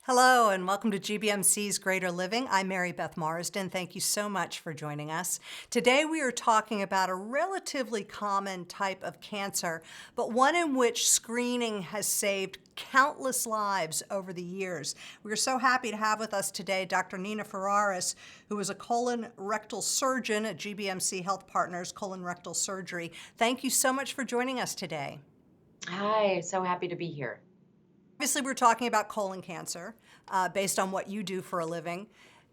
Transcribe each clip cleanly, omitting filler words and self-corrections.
Hello, and welcome to GBMC's Greater Living. I'm Mary Beth Marsden. Thank you so much for joining us. Today we are talking about a relatively common type of cancer, but one in which screening has saved countless lives over the years. We're so happy to have with us today Dr. Nina Ferraris, who is a colon rectal surgeon at GBMC Health Partners, colon rectal surgery. Thank you so much for joining us today. Hi, so happy to be here. Obviously, we're talking about colon cancer based on what you do for a living.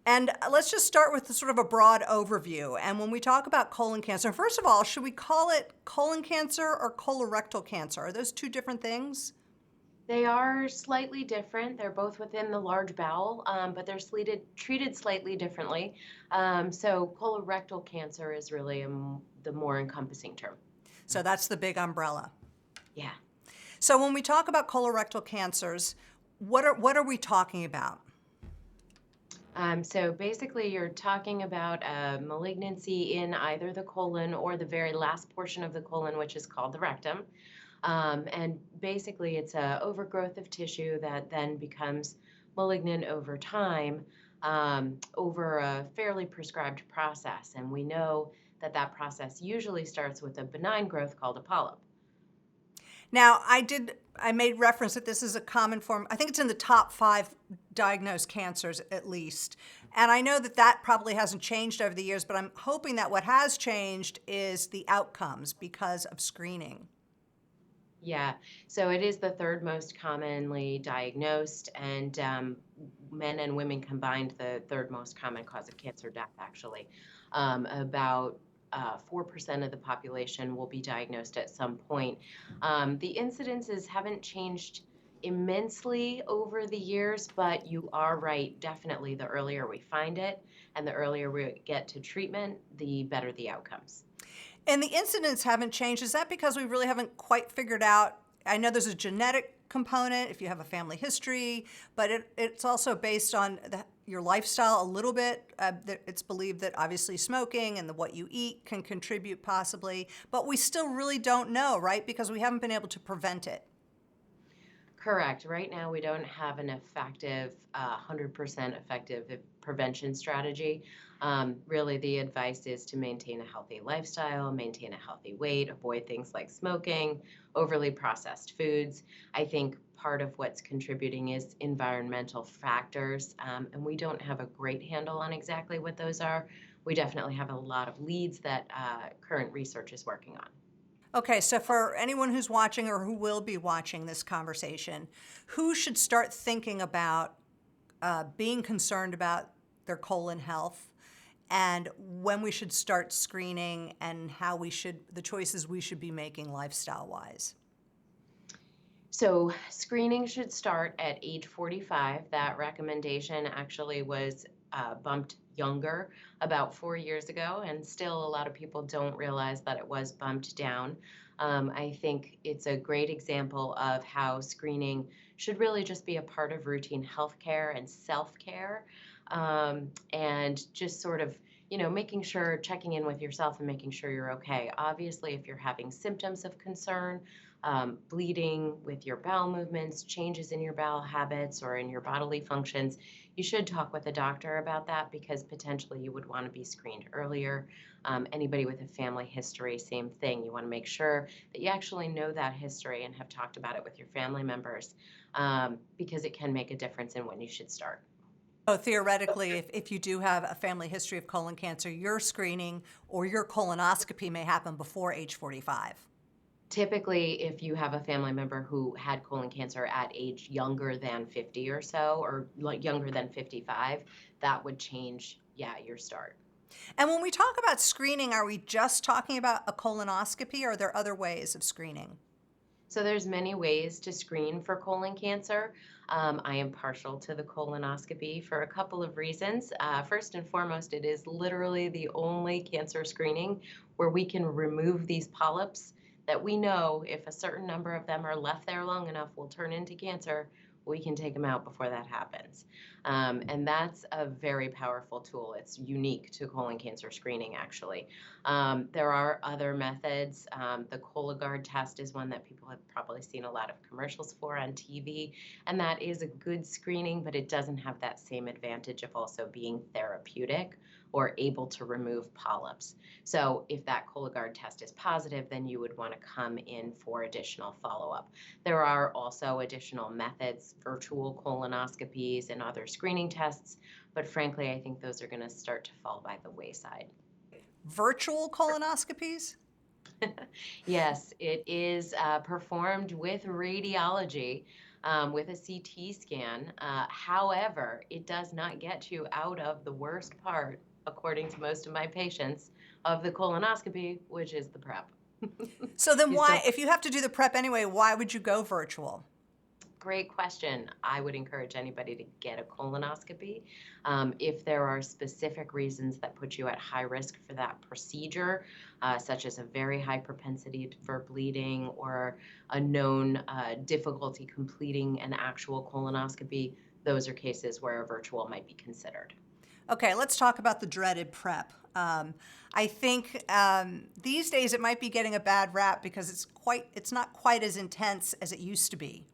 And let's just start with sort of a broad overview. And when we talk about colon cancer, first of all, should we call it colon cancer or colorectal cancer? Are those two different things? They are slightly different. They're both within the large bowel, but they're treated slightly differently. So colorectal cancer is really the more encompassing term. So that's the big umbrella. Yeah. So when we talk about colorectal cancers, what are we talking about? So basically, you're talking about a malignancy in either the colon or the very last portion of the colon, which is called the rectum. And basically, it's a overgrowth of tissue that then becomes malignant over time over a fairly prescribed process. And we know that that process usually starts with a benign growth called a polyp. Now, I made reference that this is a common form. I think it's in the top 5 diagnosed cancers at least. And I know that that probably hasn't changed over the years, but I'm hoping that what has changed is the outcomes because of screening. Yeah, so it is the third most commonly diagnosed, and men and women combined, the third most common cause of cancer death, actually. About 4% of the population will be diagnosed at some point. The incidences haven't changed immensely over the years, but you are right. Definitely, the earlier we find it and the earlier we get to treatment, the better the outcomes. And the incidents haven't changed. Is that because we really haven't quite figured out? I know there's a genetic component if you have a family history, but it's also based on your lifestyle a little bit. It's believed that obviously smoking and what you eat can contribute possibly, but we still really don't know, right? Because we haven't been able to prevent it. Correct. Right now, we don't have an effective, 100% effective prevention strategy. Really, the advice is to maintain a healthy lifestyle, maintain a healthy weight, avoid things like smoking, overly processed foods. I think part of what's contributing is environmental factors, and we don't have a great handle on exactly what those are. We definitely have a lot of leads that current research is working on. Okay, so for anyone who's watching or who will be watching this conversation, who should start thinking about being concerned about their colon health and when we should start screening and the choices we should be making lifestyle wise? So screening should start at age 45. That recommendation actually was bumped younger about 4 years ago, and still a lot of people don't realize that it was bumped down. I think it's a great example of how screening should really just be a part of routine healthcare and self-care, and just sort of making sure, checking in with yourself and making sure you're okay. Obviously, if you're having symptoms of concern, bleeding with your bowel movements, changes in your bowel habits or in your bodily functions, you should talk with a doctor about that because potentially you would want to be screened earlier. Anybody with a family history, same thing. You want to make sure that you actually know that history and have talked about it with your family members because it can make a difference in when you should start. So theoretically, if you do have a family history of colon cancer, your screening or your colonoscopy may happen before age 45. Typically, if you have a family member who had colon cancer at age younger than 50 or so, or like younger than 55, that would change, yeah, your start. And when we talk about screening, are we just talking about a colonoscopy or are there other ways of screening? So there's many ways to screen for colon cancer. I am partial to the colonoscopy for a couple of reasons. First and foremost, it is literally the only cancer screening where we can remove these polyps that we know if a certain number of them are left there long enough will turn into cancer. we can take them out before that happens. And that's a very powerful tool. It's unique to colon cancer screening, actually. There are other methods. The Cologuard test is one that people have probably seen a lot of commercials for on TV, and that is a good screening, but it doesn't have that same advantage of also being therapeutic or able to remove polyps. So if that Cologuard test is positive, then you would want to come in for additional follow-up. There are also additional methods, virtual colonoscopies and other screening tests, but frankly, I think those are going to start to fall by the wayside. Virtual colonoscopies? Yes, it is performed with radiology, with a CT scan. However, it does not get you out of the worst part, according to most of my patients, of the colonoscopy, which is the prep. So then You why, still if you have to do the prep anyway, why would you go virtual? Great question. I would encourage anybody to get a colonoscopy. If there are specific reasons that put you at high risk for that procedure, such as a very high propensity for bleeding or a known difficulty completing an actual colonoscopy, those are cases where a virtual might be considered. Okay, let's talk about the dreaded prep. I think these days it might be getting a bad rap because it's not quite as intense as it used to be.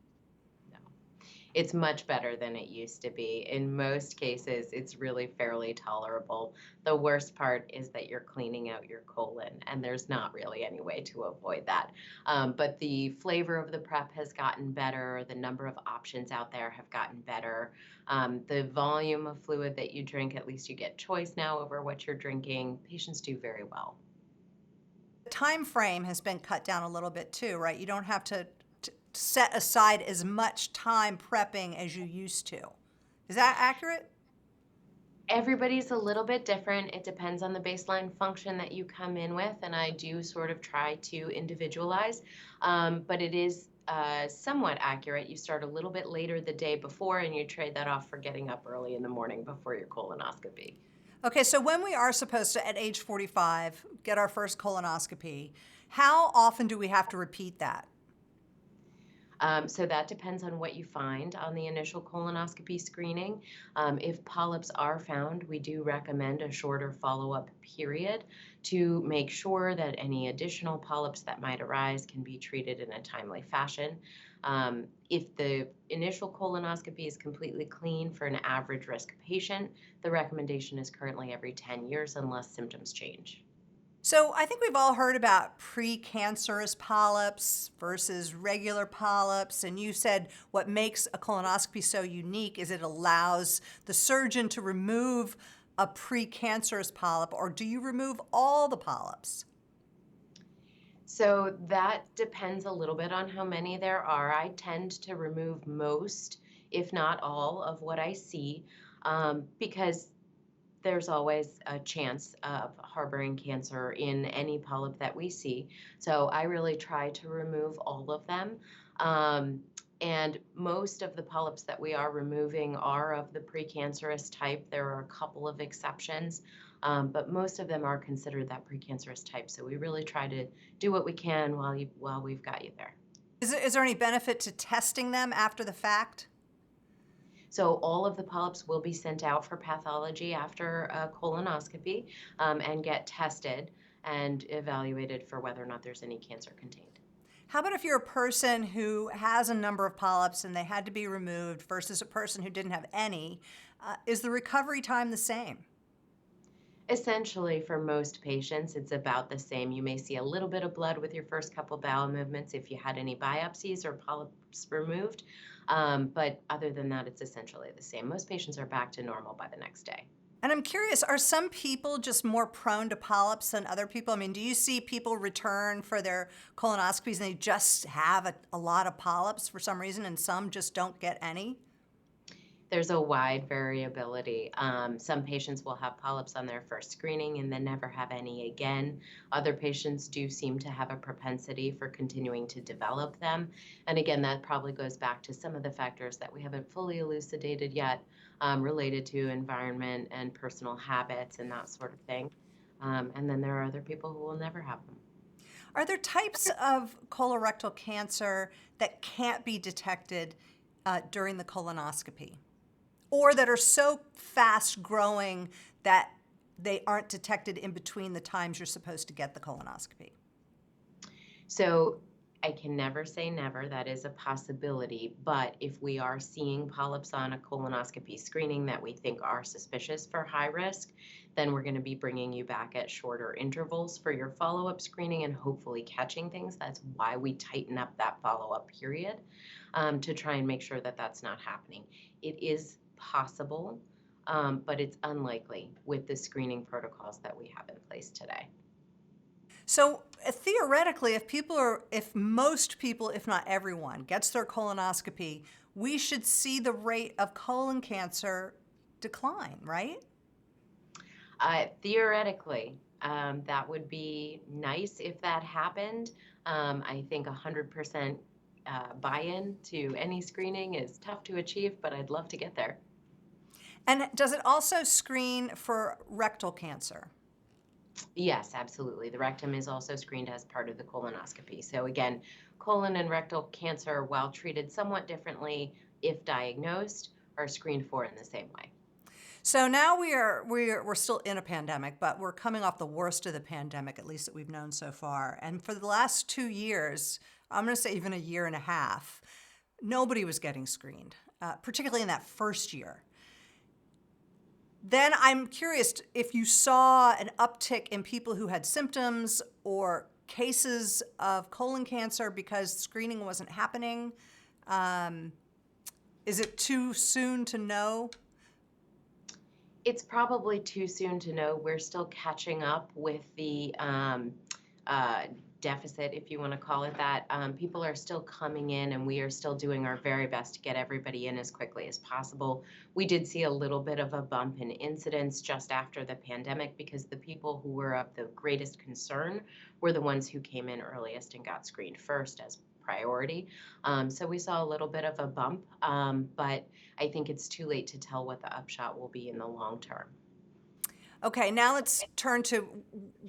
It's much better than it used to be. In most cases, it's really fairly tolerable. The worst part is that you're cleaning out your colon, and there's not really any way to avoid that. But the flavor of the prep has gotten better. The number of options out there have gotten better. The volume of fluid that you drink, at least you get choice now over what you're drinking. Patients do very well. The time frame has been cut down a little bit too, right? You don't have to set aside as much time prepping as you used to. Is that accurate? Everybody's a little bit different. It depends on the baseline function that you come in with, and I do sort of try to individualize, but it is somewhat accurate. You start a little bit later the day before, and you trade that off for getting up early in the morning before your colonoscopy. Okay, so when we are supposed to, at age 45, get our first colonoscopy, how often do we have to repeat that? So that depends on what you find on the initial colonoscopy screening. If polyps are found, we do recommend a shorter follow-up period to make sure that any additional polyps that might arise can be treated in a timely fashion. If the initial colonoscopy is completely clean for an average risk patient, the recommendation is currently every 10 years unless symptoms change. So I think we've all heard about precancerous polyps versus regular polyps, and you said what makes a colonoscopy so unique is it allows the surgeon to remove a precancerous polyp, or do you remove all the polyps? So that depends a little bit on how many there are. I tend to remove most, if not all, of what I see, because there's always a chance of harboring cancer in any polyp that we see. So I really try to remove all of them. And most of the polyps that we are removing are of the precancerous type. There are a couple of exceptions, but most of them are considered that precancerous type. So we really try to do what we can while we've got you there. Is there any benefit to testing them after the fact? So all of the polyps will be sent out for pathology after a colonoscopy and get tested and evaluated for whether or not there's any cancer contained. How about if you're a person who has a number of polyps and they had to be removed versus a person who didn't have any? Is the recovery time the same? Essentially, for most patients, it's about the same. You may see a little bit of blood with your first couple bowel movements if you had any biopsies or polyps removed. But other than that, it's essentially the same. Most patients are back to normal by the next day. And I'm curious, are some people just more prone to polyps than other people? I mean, do you see people return for their colonoscopies and they just have a lot of polyps for some reason and some just don't get any? There's a wide variability. Some patients will have polyps on their first screening and then never have any again. Other patients do seem to have a propensity for continuing to develop them. And again, that probably goes back to some of the factors that we haven't fully elucidated yet, related to environment and personal habits and that sort of thing. And then there are other people who will never have them. Are there types of colorectal cancer that can't be detected during the colonoscopy, or that are so fast growing that they aren't detected in between the times you're supposed to get the colonoscopy? So I can never say never. That is a possibility. But if we are seeing polyps on a colonoscopy screening that we think are suspicious for high risk, then we're going to be bringing you back at shorter intervals for your follow-up screening and hopefully catching things. That's why we tighten up that follow-up period, to try and make sure that that's not happening. It is possible, but it's unlikely with the screening protocols that we have in place today. So theoretically, if most people, if not everyone, gets their colonoscopy, we should see the rate of colon cancer decline, right? Theoretically, that would be nice if that happened. I think 100% buy-in to any screening is tough to achieve, but I'd love to get there. And does it also screen for rectal cancer? Yes, absolutely. The rectum is also screened as part of the colonoscopy. So again, colon and rectal cancer, while treated somewhat differently, if diagnosed, are screened for in the same way. So now we're still in a pandemic, but we're coming off the worst of the pandemic, at least that we've known so far. And for the last 2 years, I'm going to say even a year and a half, nobody was getting screened, particularly in that first year. Then I'm curious if you saw an uptick in people who had symptoms or cases of colon cancer because screening wasn't happening. Is it too soon to know? It's probably too soon to know. We're still catching up with the deficit, if you want to call it that. People are still coming in, and we are still doing our very best to get everybody in as quickly as possible. We did see a little bit of a bump in incidence just after the pandemic because the people who were of the greatest concern were the ones who came in earliest and got screened first as priority. So we saw a little bit of a bump, but I think it's too late to tell what the upshot will be in the long term. Okay, now let's turn to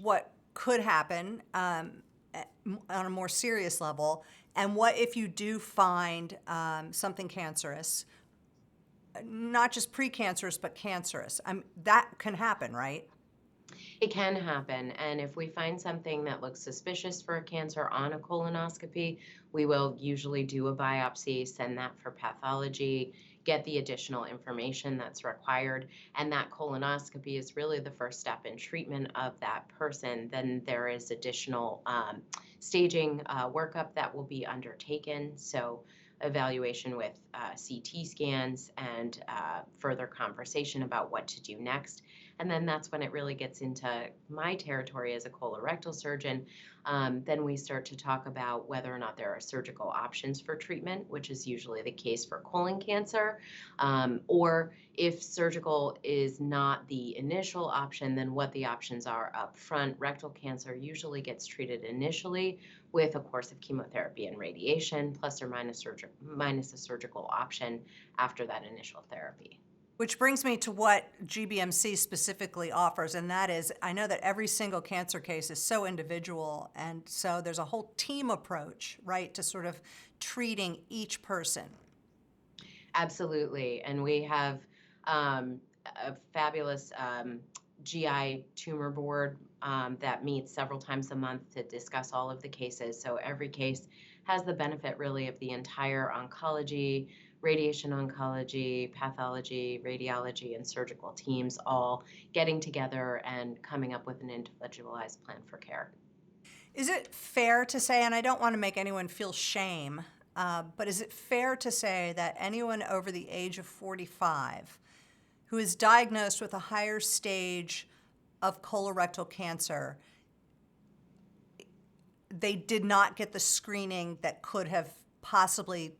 what could happen on a more serious level. And what if you do find something cancerous, not just precancerous, but cancerous? That can happen, right? It can happen, and if we find something that looks suspicious for a cancer on a colonoscopy, we will usually do a biopsy, send that for pathology, get the additional information that's required, and that colonoscopy is really the first step in treatment of that person. Then there is additional staging workup that will be undertaken, so evaluation with CT scans and further conversation about what to do next. And then that's when it really gets into my territory as a colorectal surgeon. Then we start to talk about whether or not there are surgical options for treatment, which is usually the case for colon cancer. Or if surgical is not the initial option, then what the options are up front. Rectal cancer usually gets treated initially with a course of chemotherapy and radiation, plus or minus a surgical option after that initial therapy. Which brings me to what GBMC specifically offers, and that is, I know that every single cancer case is so individual, and so there's a whole team approach, right, to sort of treating each person. Absolutely, and we have a fabulous GI tumor board that meets several times a month to discuss all of the cases. So every case has the benefit really of the entire oncology, radiation oncology, pathology, radiology, and surgical teams all getting together and coming up with an individualized plan for care. Is it fair to say, and I don't want to make anyone feel shame, but is it fair to say that anyone over the age of 45 who is diagnosed with a higher stage of colorectal cancer, they did not get the screening that could have possibly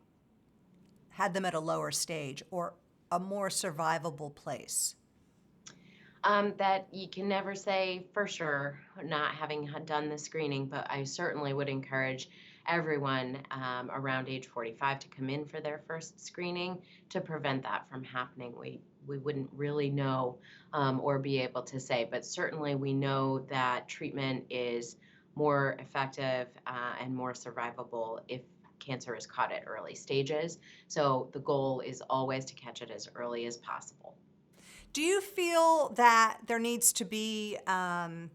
had them at a lower stage or a more survivable place? That you can never say for sure, not having done the screening, but I certainly would encourage everyone around age 45 to come in for their first screening to prevent that from happening. We wouldn't really know or be able to say, but certainly we know that treatment is more effective and more survivable if cancer is caught at early stages. So the goal is always to catch it as early as possible. Do you feel that there needs to be, I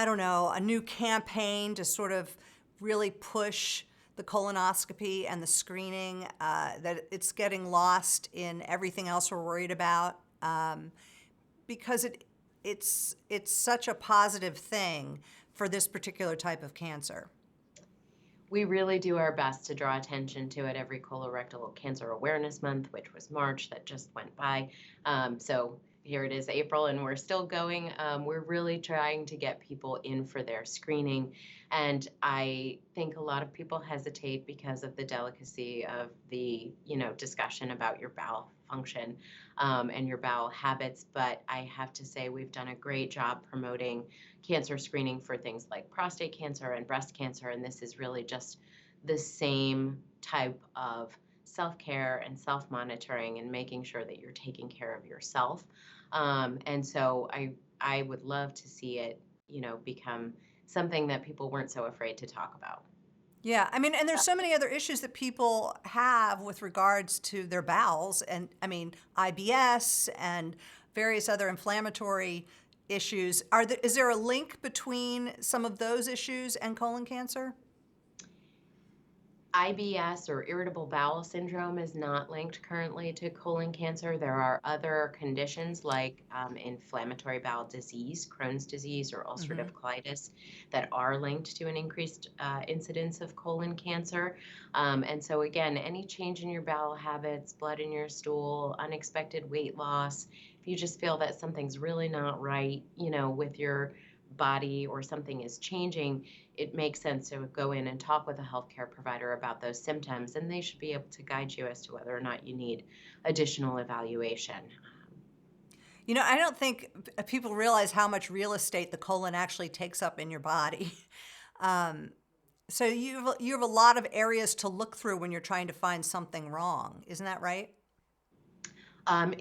don't know, a new campaign to sort of really push the colonoscopy and the screening, that it's getting lost in everything else we're worried about? Because it's such a positive thing for this particular type of cancer. We really do our best to draw attention to it every Colorectal Cancer Awareness Month, which was March, that just went by. So here it is April, and we're still going. We're really trying to get people in for their screening. And I think a lot of people hesitate because of the delicacy of the, discussion about your bowel function and your bowel habits. But I have to say we've done a great job promoting cancer screening for things like prostate cancer and breast cancer. And this is really just the same type of self-care and self-monitoring and making sure that you're taking care of yourself. And so I would love to see it, become something that people weren't so afraid to talk about. Yeah, I mean, and there's so many other issues that people have with regards to their bowels, and I mean, IBS and various other inflammatory issues. Is there a link between some of those issues and colon cancer? IBS, or irritable bowel syndrome, is not linked currently to colon cancer. There are other conditions like inflammatory bowel disease, Crohn's disease, or ulcerative colitis that are linked to an increased incidence of colon cancer. And so, again, any change in your bowel habits, blood in your stool, unexpected weight loss, if you just feel that something's really not right, with your body, or something is changing, it makes sense to go in and talk with a healthcare provider about those symptoms, and they should be able to guide you as to whether or not you need additional evaluation. I don't think people realize how much real estate the colon actually takes up in your body. So you have a lot of areas to look through when you're trying to find something wrong. Isn't that right?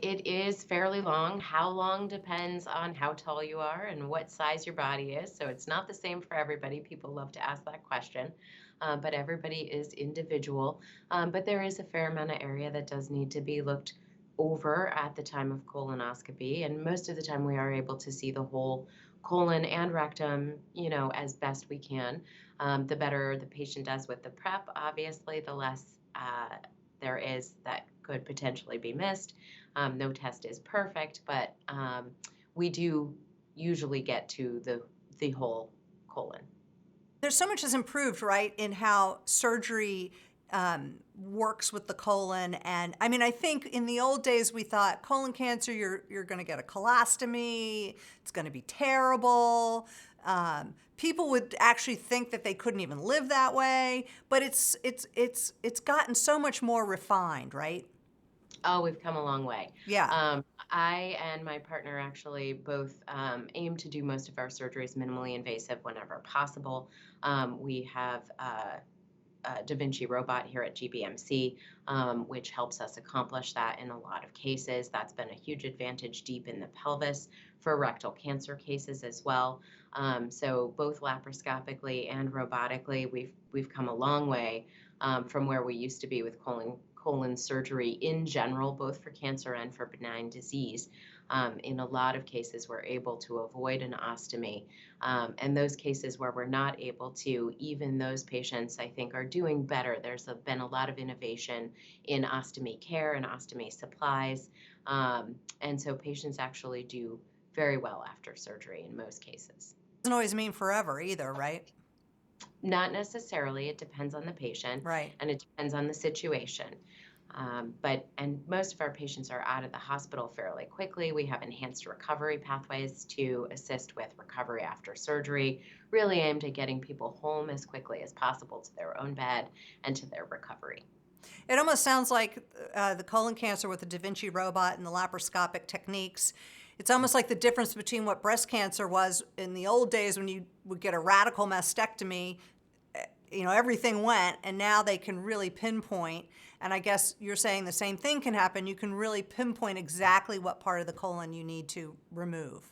It is fairly long. How long depends on how tall you are and what size your body is. So it's not the same for everybody. People love to ask that question, but everybody is individual. But there is a fair amount of area that does need to be looked over at the time of colonoscopy. And most of the time we are able to see the whole colon and rectum, as best we can. The better the patient does with the prep, obviously, the less there is that could potentially be missed. No test is perfect, but we do usually get to the whole colon. There's so much has improved, right, in how surgery works with the colon. And I mean, I think in the old days we thought colon cancer, you're going to get a colostomy, it's going to be terrible. People would actually think that they couldn't even live that way, but it's gotten so much more refined, right? Oh, we've come a long way. Yeah. I and my partner actually both aim to do most of our surgeries minimally invasive whenever possible. We have a Da Vinci robot here at GBMC, which helps us accomplish that in a lot of cases. That's been a huge advantage deep in the pelvis for rectal cancer cases as well. So both laparoscopically and robotically, we've come a long way from where we used to be with colon surgery in general, both for cancer and for benign disease. In a lot of cases, we're able to avoid an ostomy. And those cases where we're not able to, even those patients, I think, are doing better. There's been a lot of innovation in ostomy care and ostomy supplies. And so patients actually do very well after surgery in most cases. Doesn't always mean forever either, right? Not necessarily. It depends on the patient, Right. and it depends on the situation. And most of our patients are out of the hospital fairly quickly. We have enhanced recovery pathways to assist with recovery after surgery, really aimed at getting people home as quickly as possible to their own bed and to their recovery. It almost sounds like the colon cancer with the Da Vinci robot and the laparoscopic techniques. It's almost like the difference between what breast cancer was in the old days when you would get a radical mastectomy, everything went, and now they can really pinpoint. And I guess you're saying the same thing can happen. You can really pinpoint exactly what part of the colon you need to remove.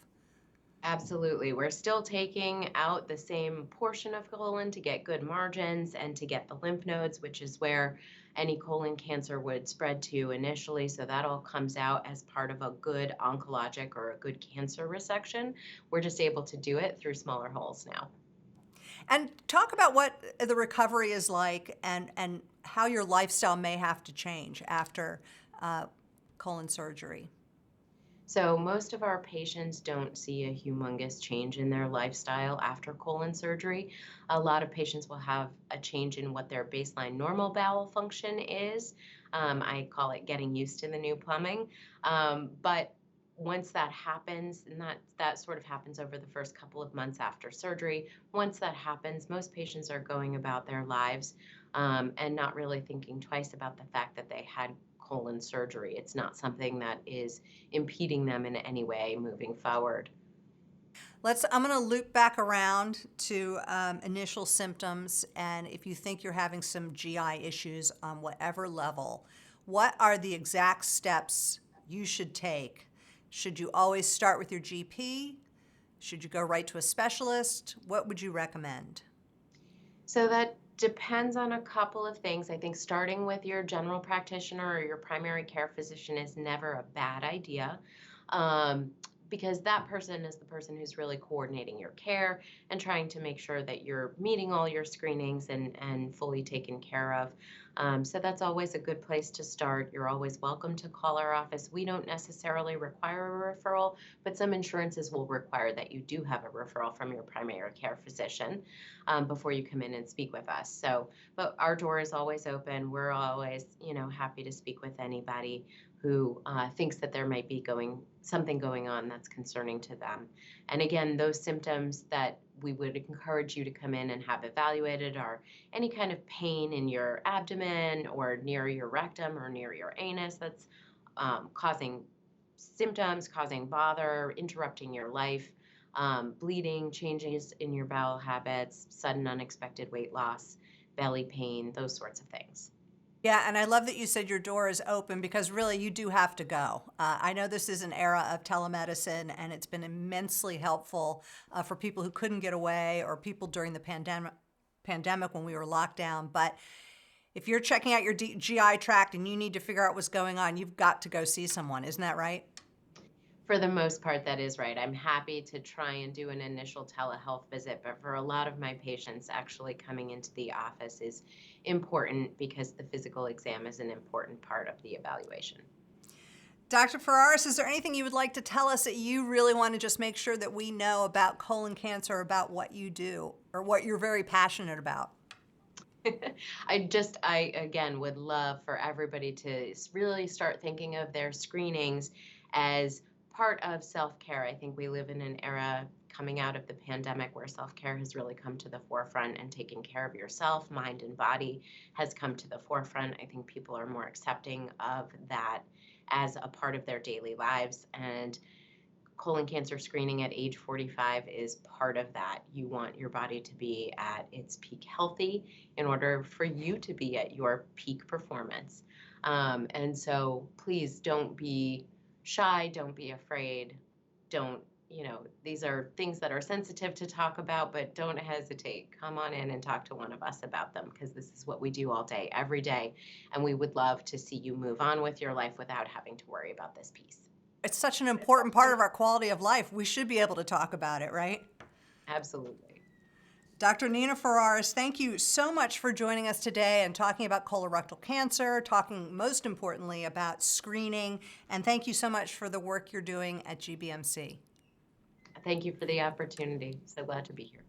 Absolutely. We're still taking out the same portion of colon to get good margins and to get the lymph nodes, which is where any colon cancer would spread to initially. So that all comes out as part of a good oncologic or a good cancer resection. We're just able to do it through smaller holes now. And talk about what the recovery is like and how your lifestyle may have to change after uh, colon surgery. So, most of our patients don't see a humongous change in their lifestyle after colon surgery. A lot of patients will have a change in what their baseline normal bowel function is. I call it getting used to the new plumbing. But once that happens, and that sort of happens over the first couple of months after surgery, once that happens, most patients are going about their lives and not really thinking twice about the fact that they had colon surgery. It's not something that is impeding them in any way moving forward. I'm going to loop back around to initial symptoms. And if you think you're having some GI issues on whatever level, what are the exact steps you should take? Should you always start with your GP? Should you go right to a specialist? What would you recommend? So that depends on a couple of things. I think starting with your general practitioner or your primary care physician is never a bad idea. Um, because that person is the person who's really coordinating your care and trying to make sure that you're meeting all your screenings and fully taken care of. So that's always a good place to start. You're always welcome to call our office. We don't necessarily require a referral, but some insurances will require that you do have a referral from your primary care physician before you come in and speak with us. So, but our door is always open. We're always, happy to speak with anybody who thinks that there might be something going on that's concerning to them. And again, those symptoms that we would encourage you to come in and have evaluated are any kind of pain in your abdomen or near your rectum or near your anus that's causing symptoms, causing bother, interrupting your life, bleeding, changes in your bowel habits, sudden unexpected weight loss, belly pain, those sorts of things. Yeah, and I love that you said your door is open because really you do have to go. I know this is an era of telemedicine and it's been immensely helpful for people who couldn't get away or people during the pandemic when we were locked down. But if you're checking out your GI tract and you need to figure out what's going on, you've got to go see someone. Isn't that right? For the most part, that is right. I'm happy to try and do an initial telehealth visit, but for a lot of my patients, actually coming into the office is important because the physical exam is an important part of the evaluation. Dr. Ferraris, is there anything you would like to tell us that you really want to just make sure that we know about colon cancer, about what you do, or what you're very passionate about? I again would love for everybody to really start thinking of their screenings as part of self-care. I think we live in an era coming out of the pandemic where self-care has really come to the forefront and taking care of yourself, mind and body has come to the forefront. I think people are more accepting of that as a part of their daily lives, and colon cancer screening at age 45 is part of that. You want your body to be at its peak healthy in order for you to be at your peak performance. And so please don't be shy, don't be afraid, don't, these are things that are sensitive to talk about, but don't hesitate. Come on in and talk to one of us about them because this is what we do all day, every day. And we would love to see you move on with your life without having to worry about this piece. It's such an important part of our quality of life. We should be able to talk about it, right? Absolutely. Dr. Nina Ferraris, thank you so much for joining us today and talking about colorectal cancer, talking most importantly about screening, and thank you so much for the work you're doing at GBMC. Thank you for the opportunity. So glad to be here.